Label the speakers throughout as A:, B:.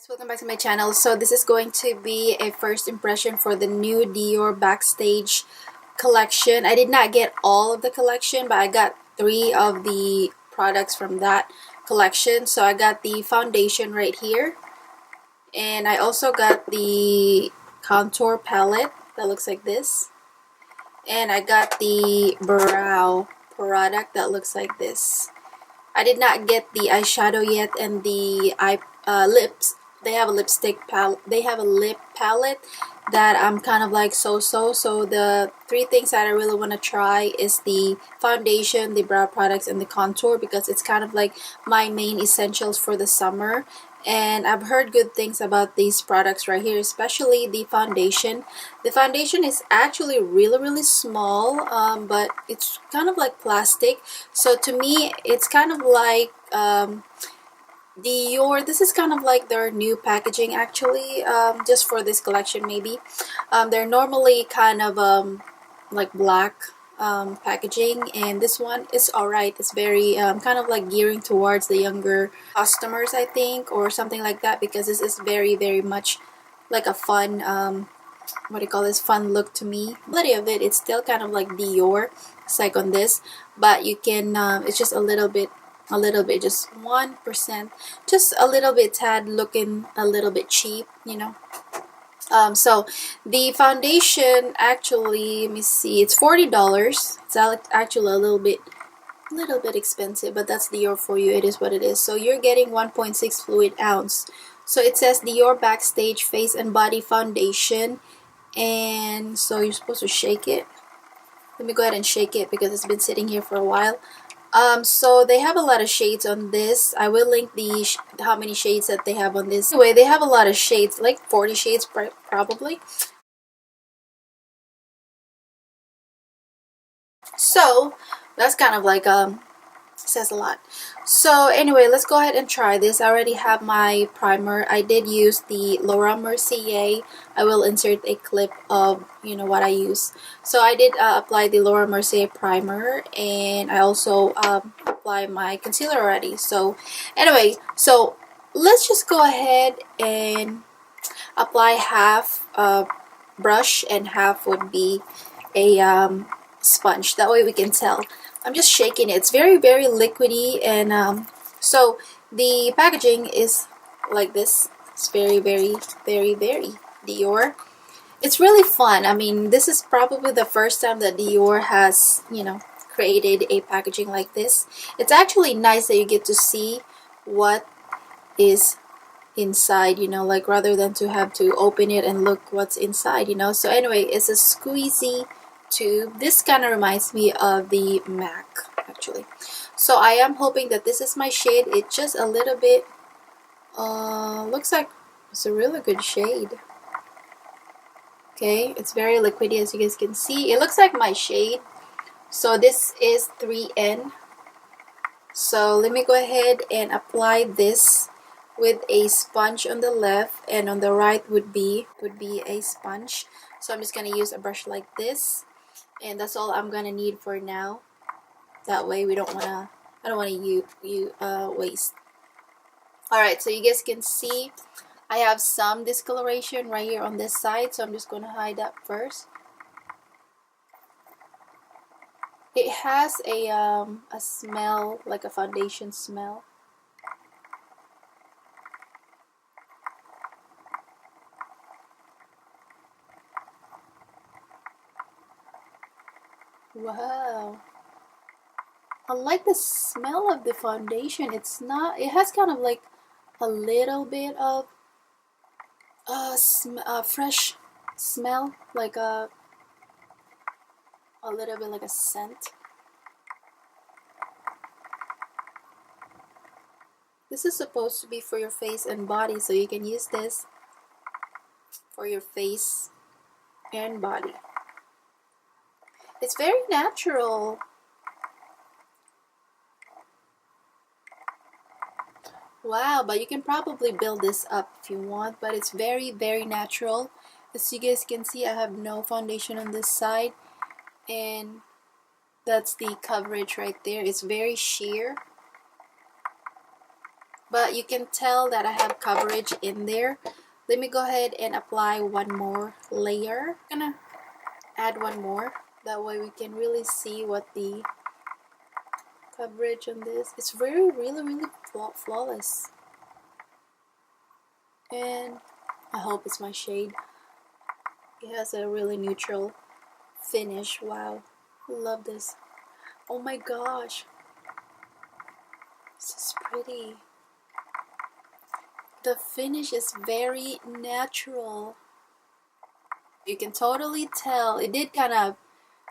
A: Guys, welcome back to my channel. So this is going to be a first impression for the new DIOR Backstage collection. I did not get all of the collection, but I got 3 of the products from that collection. So I got the foundation right here, and I also got the contour palette that looks like this, and I got the brow product that looks like this. I did not get the eyeshadow yet, and the lips. They have a lipstick palette. They have a lip palette that I'm kind of like so-so. So the 3 things that I really want to try is the foundation, the brow products, and the contour, because it's kind of like my main essentials for the summer. And I've heard good things about these products right here, especially the foundation. The foundation is actually really small, but it's kind of like plastic. So to me, it's kind of like DIOR. This is kind of like their new packaging actually, just for this collection maybe. They're normally kind of like black packaging, and this one is alright. It's very kind of like gearing towards the younger customers, I think, or something like that, because this is very much like a fun what do you call this, fun look to me. The quality of it, it's still kind of like DIOR. It's like on this, but you can it's just a little bit, just 1%, just a little bit tad, looking a little bit cheap, you know. So the foundation actually, let me see, it's $40. It's actually a little bit expensive, but that's DIOR for you. It is what it is. So you're getting 1.6 fluid ounce. So it says DIOR Backstage Face and Body Foundation, and so you're supposed to shake it. Let me go ahead and shake it because it's been sitting here for a while. So they have a lot of shades on this. I will link the how many shades that they have on this. Anyway, they have a lot of shades, like 40 shades probably. So that's kind of like says a lot. So anyway, let's go ahead and try this. I already have my primer. I did use the Laura Mercier. I will insert a clip of, you know, what I use. So I did apply the Laura Mercier primer, and I also apply my concealer already. So anyway, so let's just go ahead and apply half brush and half would be a sponge. That way we can tell. I'm just shaking it. It's very liquidy, and so the packaging is like this. It's very DIOR. It's really fun. I mean, this is probably the first time that DIOR has, you know, created a packaging like this. It's actually nice that you get to see what is inside, you know, like rather than to have to open it and look what's inside, you know. So anyway, it's a squeezy tube. This kind of reminds me of the MAC actually. So I am hoping that this is my shade. It's just a little bit looks like it's a really good shade. Okay, it's very liquidy, as you guys can see. It looks like my shade. So this is 3N. So let me go ahead and apply this with a sponge on the left, and on the right would be a sponge. So I'm just gonna use a brush like this, and that's all I'm gonna need for now. That way we don't wanna, I don't wanna waste. Alright, so you guys can see I have some discoloration right here on this side, so I'm just gonna hide that first. It has a smell, like a foundation smell. Wow. I like the smell of the foundation. It's not, it has kind of like a little bit of fresh smell, like a little bit like a scent. This is supposed to be for your face and body, so you can use this for your face and body. It's very natural. Wow, but you can probably build this up if you want, but it's very natural. As you guys can see, I have no foundation on this side, and that's the coverage right there. It's very sheer. but you can tell that I have coverage in there. Let me go ahead and apply one more layer. I'm gonna add one more, that way we can really see what the coverage on this. It's really flawless, and I hope it's my shade. It has a really neutral finish. Wow, love this. Oh my gosh, this is pretty. The finish is very natural. You can totally tell. It did kind of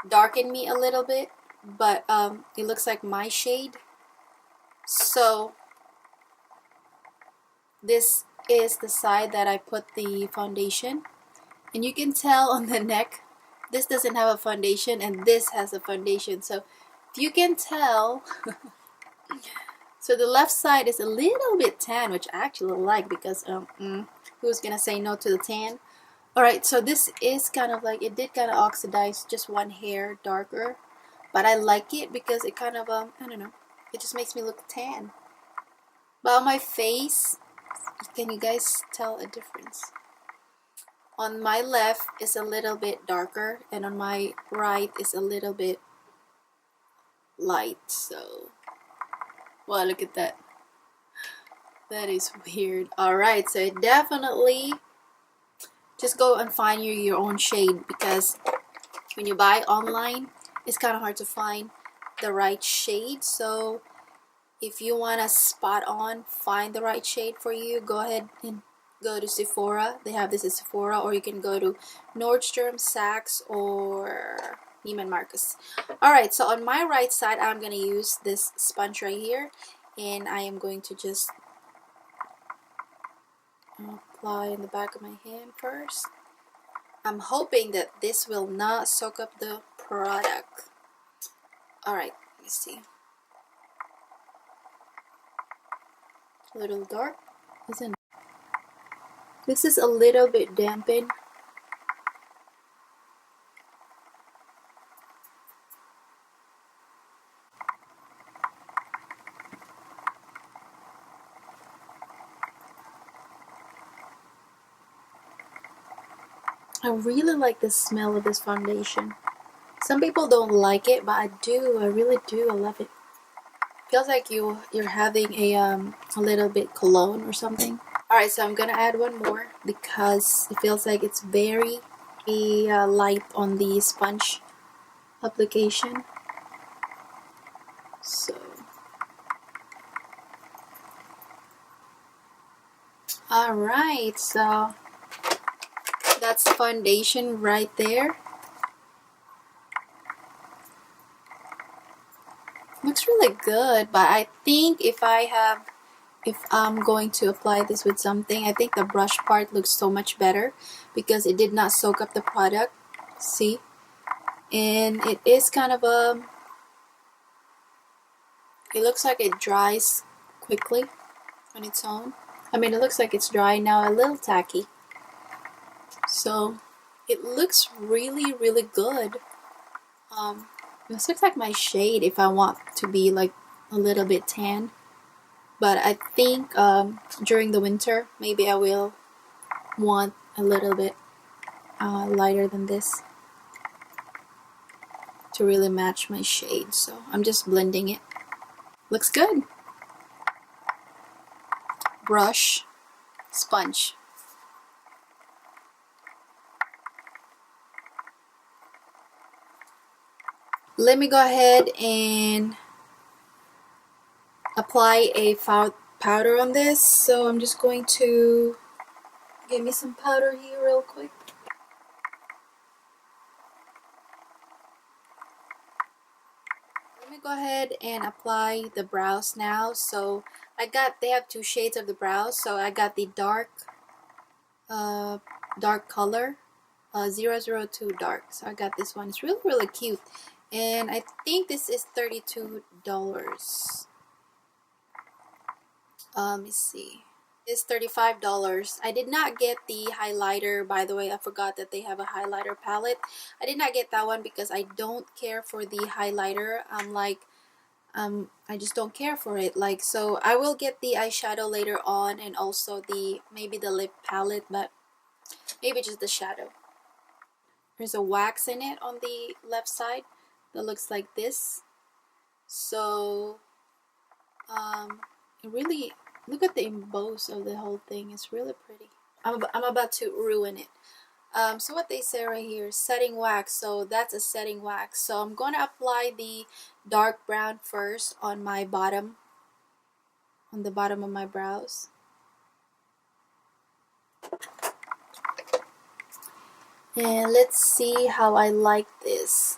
A: darken me a little bit, but it looks like my shade. So this is the side that I put the foundation, and you can tell on the neck this doesn't have a foundation and this has a foundation. So if you can tell, so the left side is a little bit tan, which I actually like, because who's gonna say no to the tan? Alright, so this is kind of like, it did kind of oxidize just one hair darker, but I like it because it kind of I don't know, it just makes me look tan. But on my face, can you guys tell a difference? On my left is a little bit darker, and on my right is a little bit light. So, wow, look at that. That is weird. Alright, so definitely just go and find your own shade, because when you buy online, it's kind of hard to find the right shade. So if you want to spot on find the right shade for you, go ahead and go to Sephora. They have this at Sephora, or you can go to Nordstrom, Saks, or Neiman Marcus. Alright, so on my right side, I'm going to use this sponge right here, and I am going to just apply in the back of my hand first. I'm hoping that this will not soak up the product. Alright, let me see. A little dark, isn't it? This is a little bit dampened. I really like the smell of this foundation. Some people don't like it, but I do. I really do. I love it. Feels like you're having a little bit cologne or something. Alright, so I'm gonna add one more because it feels like it's very light on the sponge application. So, alright, so that's the foundation right there. Looks really good, but I think if I'm going to apply this with something, I think the brush part looks so much better because it did not soak up the product. See? And it is kind of it looks like it dries quickly on its own. I mean, it looks like it's dry now, a little tacky. So it looks really good. This looks like my shade if I want to be like a little bit tan. But I think during the winter, maybe I will want a little bit lighter than this to really match my shade. So I'm just blending it. Looks good. Brush, sponge. Let me go ahead and apply a powder on this. So I'm just going to give me some powder here real quick. Let me go ahead and apply the brows now. So they have two shades of the brows. So I got the dark color, 002 dark. So I got this one. It's really cute. And I think this is $32. Let me see. It's $35. I did not get the highlighter, by the way. I forgot that they have a highlighter palette. I did not get that one because I don't care for the highlighter. I'm like I just don't care for it. Like, so I will get the eyeshadow later on, and also maybe the lip palette, but maybe just the shadow. There's a wax in it on the left side that looks like this. So it really, look at the emboss of the whole thing. It's really pretty. I'm about to ruin it. So what they say right here, setting wax. So that's a setting wax. So I'm going to apply the dark brown first on my bottom, on the bottom of my brows. And let's see how I like this.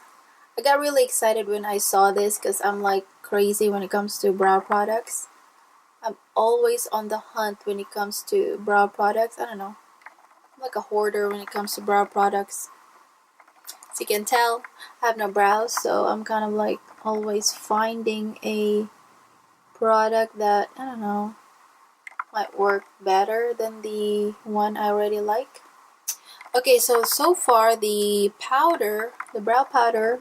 A: I got really excited when I saw this because I'm like crazy when it comes to brow products. I'm always on the hunt when it comes to brow products. I don't know. I'm like a hoarder when it comes to brow products. As you can tell, I have no brows, so I'm kind of like always finding a product that, I don't know, might work better than the one I already like. Okay, so far the powder, the brow powder,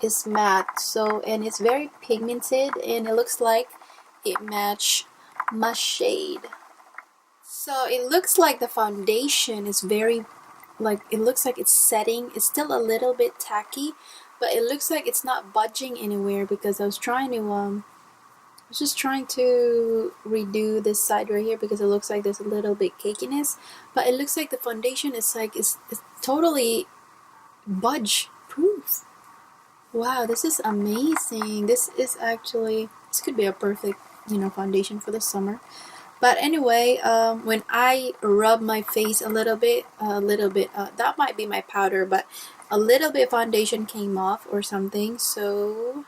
A: is matte, so, and it's very pigmented, and it looks like it matched my shade. So it looks like the foundation is very, like, it looks like it's setting. It's still a little bit tacky, but it looks like it's not budging anywhere, because I was trying to I was just trying to redo this side right here because it looks like there's a little bit cakiness, but it looks like the foundation is like it's totally budge proof. Wow, this is amazing. This is actually, this could be a perfect, you know, foundation for the summer. But anyway, when I rub my face a little bit, that might be my powder, but a little bit foundation came off or something, so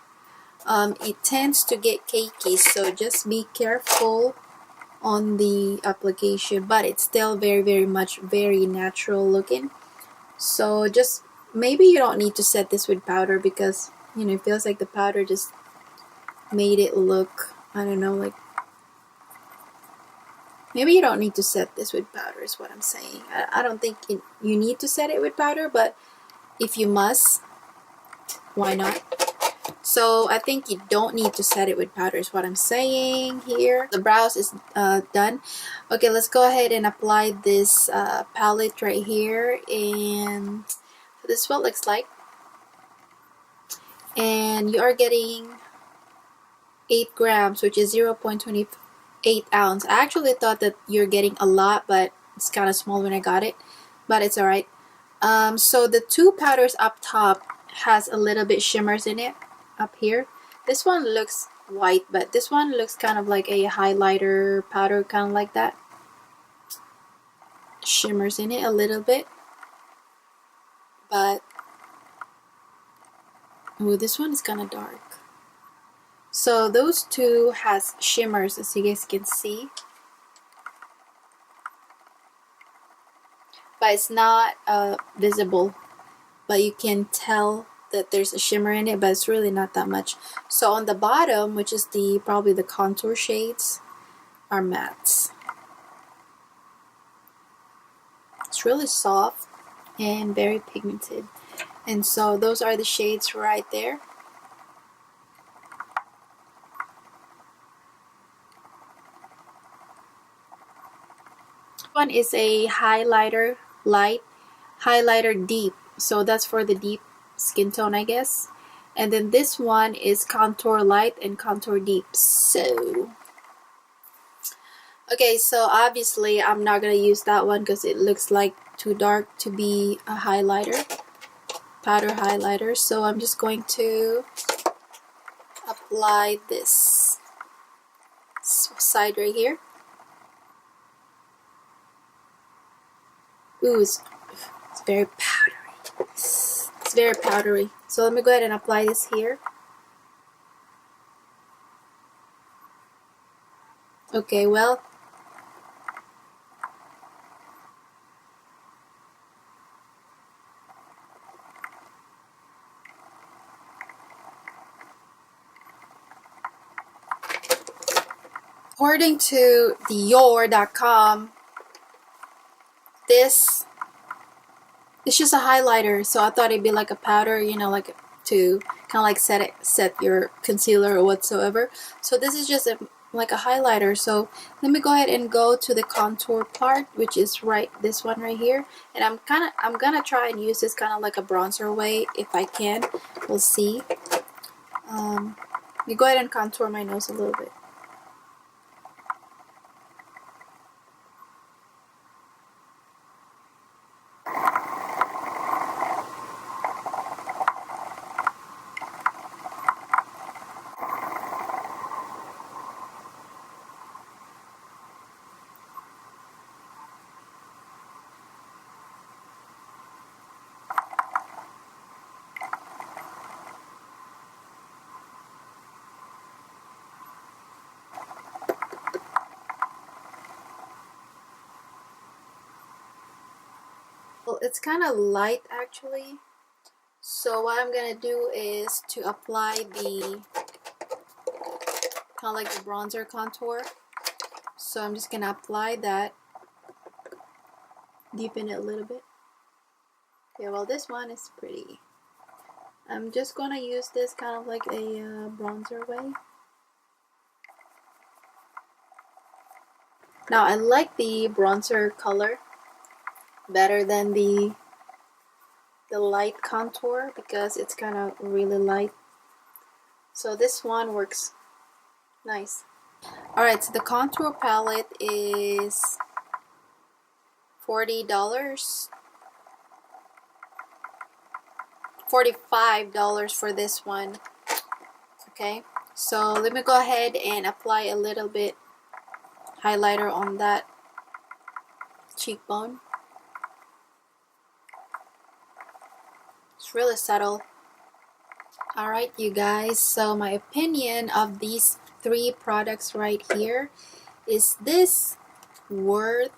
A: it tends to get cakey, so just be careful on the application, but it's still very much very natural looking. So just, maybe you don't need to set this with powder, because, you know, it feels like the powder just made it look, I don't know, like, maybe you don't need to set this with powder is what I'm saying. I don't think you need to set it with powder, but if you must, why not? So I think you don't need to set it with powder is what I'm saying here. The brows is done. Okay, let's go ahead and apply this palette right here, and this is what it looks like. And you are getting 8 grams, which is 0.28 ounce. I actually thought that you're getting a lot, but it's kind of small when I got it, but it's alright. So the two powders up top has a little bit shimmers in it up here. This one looks white, but this one looks kind of like a highlighter powder, kind of like that. Shimmers in it a little bit, but ooh, this one is kind of dark. So those two has shimmers, as you guys can see, but it's not visible, but you can tell that there's a shimmer in it, but it's really not that much. So on the bottom, which is probably the contour shades, are mattes. It's really soft and very pigmented, and so those are the shades right there. One is a highlighter light, highlighter deep, so that's for the deep skin tone, I guess. And then this one is contour light and contour deep. So okay, so obviously I'm not gonna use that one because it looks like too dark to be a highlighter, powder highlighter. So I'm just going to apply this side right here. Ooh, it's very powdery. It's very powdery. So let me go ahead and apply this here. Okay, well, according to DIOR.com, this it's just a highlighter, so I thought it'd be like a powder, you know, like to kind of like set your concealer or whatsoever. So this is just like a highlighter. So let me go ahead and go to the contour part, which is this one right here, and I'm gonna try and use this kind of like a bronzer way if I can. We'll see. You go ahead and contour my nose a little bit. Well, it's kind of light actually. So what I'm gonna do is to apply the kind of like the bronzer contour. So I'm just gonna apply that, deepen it a little bit. Okay, well this one is pretty. I'm just gonna use this kind of like a bronzer way. Now I like the bronzer color better than the light contour because it's kind of really light. So this one works nice. Alright, so the contour palette is $40, $45 for this one. Okay, so let me go ahead and apply a little bit highlighter on that cheekbone. It's really subtle. Alright you guys, so my opinion of these 3 products right here, is this worth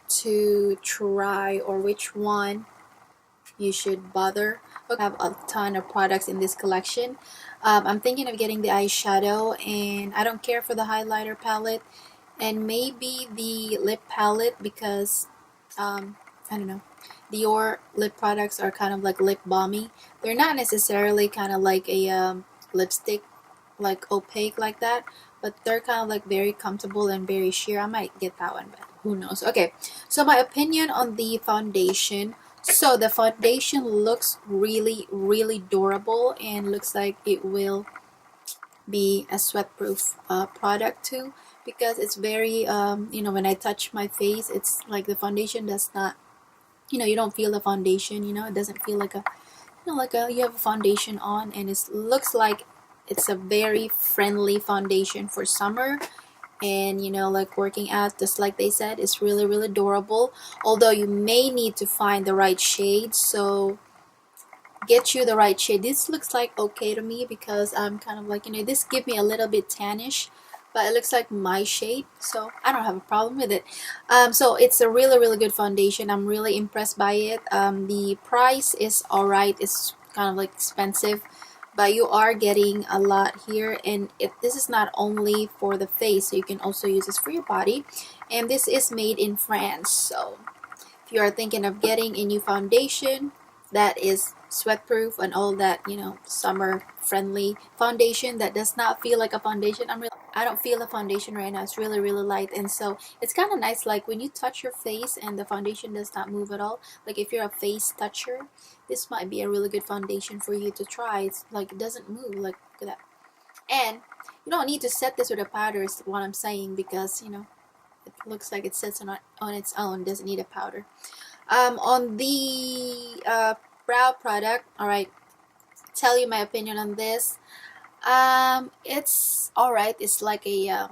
A: to try, or which one you should bother? I have a ton of products in this collection. I'm thinking of getting the eyeshadow, and I don't care for the highlighter palette, and maybe the lip palette because I don't know, DIOR lip products are kind of like lip balmy. They're not necessarily kind of like a lipstick, like opaque like that, but they're kind of like very comfortable and very sheer. I might get that one, but who knows. Okay, so my opinion on the foundation. So the foundation looks really, really durable and looks like it will be a sweat-proof product too, because it's very you know, when I touch my face, it's like the foundation does not, you know, you don't feel the foundation, you know, it doesn't feel like a, you know, like a, you have a foundation on, and it looks like it's a very friendly foundation for summer. And you know, like working out, just like they said, it's really, really durable, although you may need to find the right shade. So get you the right shade. This looks like okay to me because I'm kind of like, you know, this give me a little bit tannish, but it looks like my shade, so I don't have a problem with it. So it's a really, really good foundation. I'm really impressed by it. The price is alright. It's kind of like expensive, but you are getting a lot here, and this is not only for the face, so you can also use this for your body. And this is made in France, so if you are thinking of getting a new foundation that is sweat proof and all that, you know, summer friendly foundation that does not feel like a foundation. I don't feel a foundation right now. It's really, really light, and so it's kind of nice, like when you touch your face and the foundation does not move at all. Like if you're a face toucher, this might be a really good foundation for you to try. It's like it doesn't move, like look at that. And you don't need to set this with a powder, is what I'm saying, because you know, it looks like it sets on its own, doesn't need a powder. On the brow product, alright, tell you my opinion on this. It's alright. It's like a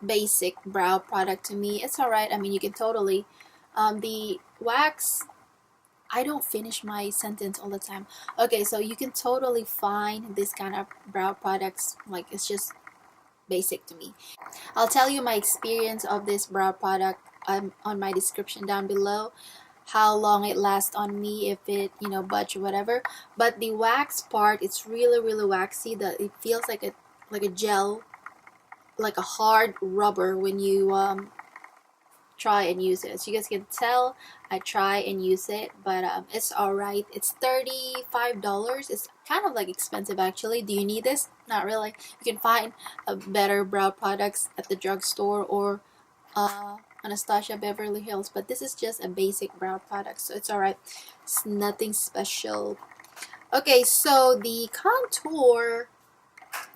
A: basic brow product to me. It's alright. I mean, you can totally the wax, I don't finish my sentence all the time. Okay, so you can totally find this kind of brow products, like it's just basic to me. I'll tell you my experience of this brow product on my description down below, how long it lasts on me, if it, you know, budge or whatever. But the wax part, it's really, really waxy. That it feels like a gel, like a hard rubber when you try and use it. As you guys can tell, I try and use it, but it's alright. It's $35. It's kind of like expensive actually. Do you need this? Not really. You can find better brow products at the drugstore or Anastasia Beverly Hills, but this is just a basic brow product, so it's alright. It's nothing special. Okay, so the contour,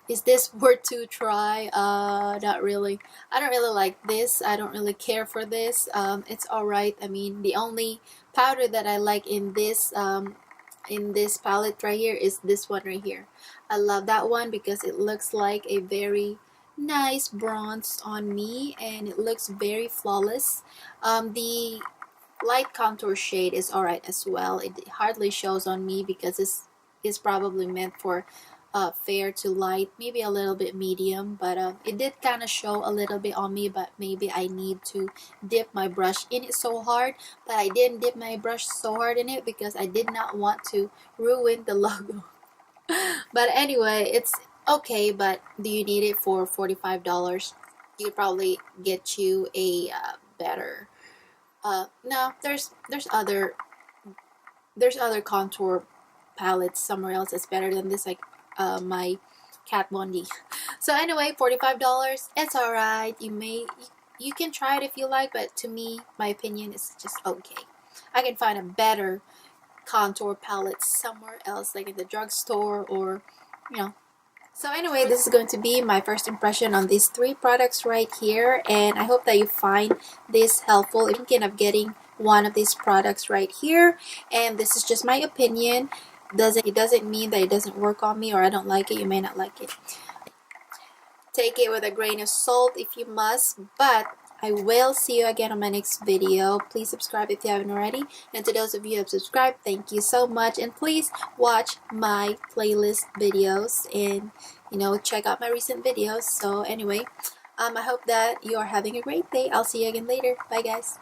A: is this worth to try? Not really. I don't really like this. I don't really care for this. It's alright. I mean, the only powder that I like in this palette right here is this one right here. I love that one because it looks like a very nice bronze on me, and it looks very flawless. The light contour shade is alright as well. It hardly shows on me because it's probably meant for fair to light, maybe a little bit medium, but it did kind of show a little bit on me, but maybe I need to dip my brush in it so hard. But I didn't dip my brush so hard in it because I did not want to ruin the logo. But anyway, it's okay, but do you need it for $45? You could probably get you a better no, there's other contour palettes somewhere else that's better than this, like my Kat Von D. So anyway, $45, it's alright. You can try it if you like, but to me, my opinion is just okay. I can find a better contour palette somewhere else, like in the drugstore or, you know. So anyway, this is going to be my first impression on these three products right here, and I hope that you find this helpful. I'm thinking of getting one of these products right here, and this is just my opinion. It doesn't mean that it doesn't work on me or I don't like it. You may not like it. Take it with a grain of salt if you must, but I will see you again on my next video. Please subscribe if you haven't already. And to those of you who have subscribed, thank you so much. And please watch my playlist videos and, you know, check out my recent videos. So anyway, I hope that you are having a great day. I'll see you again later. Bye guys.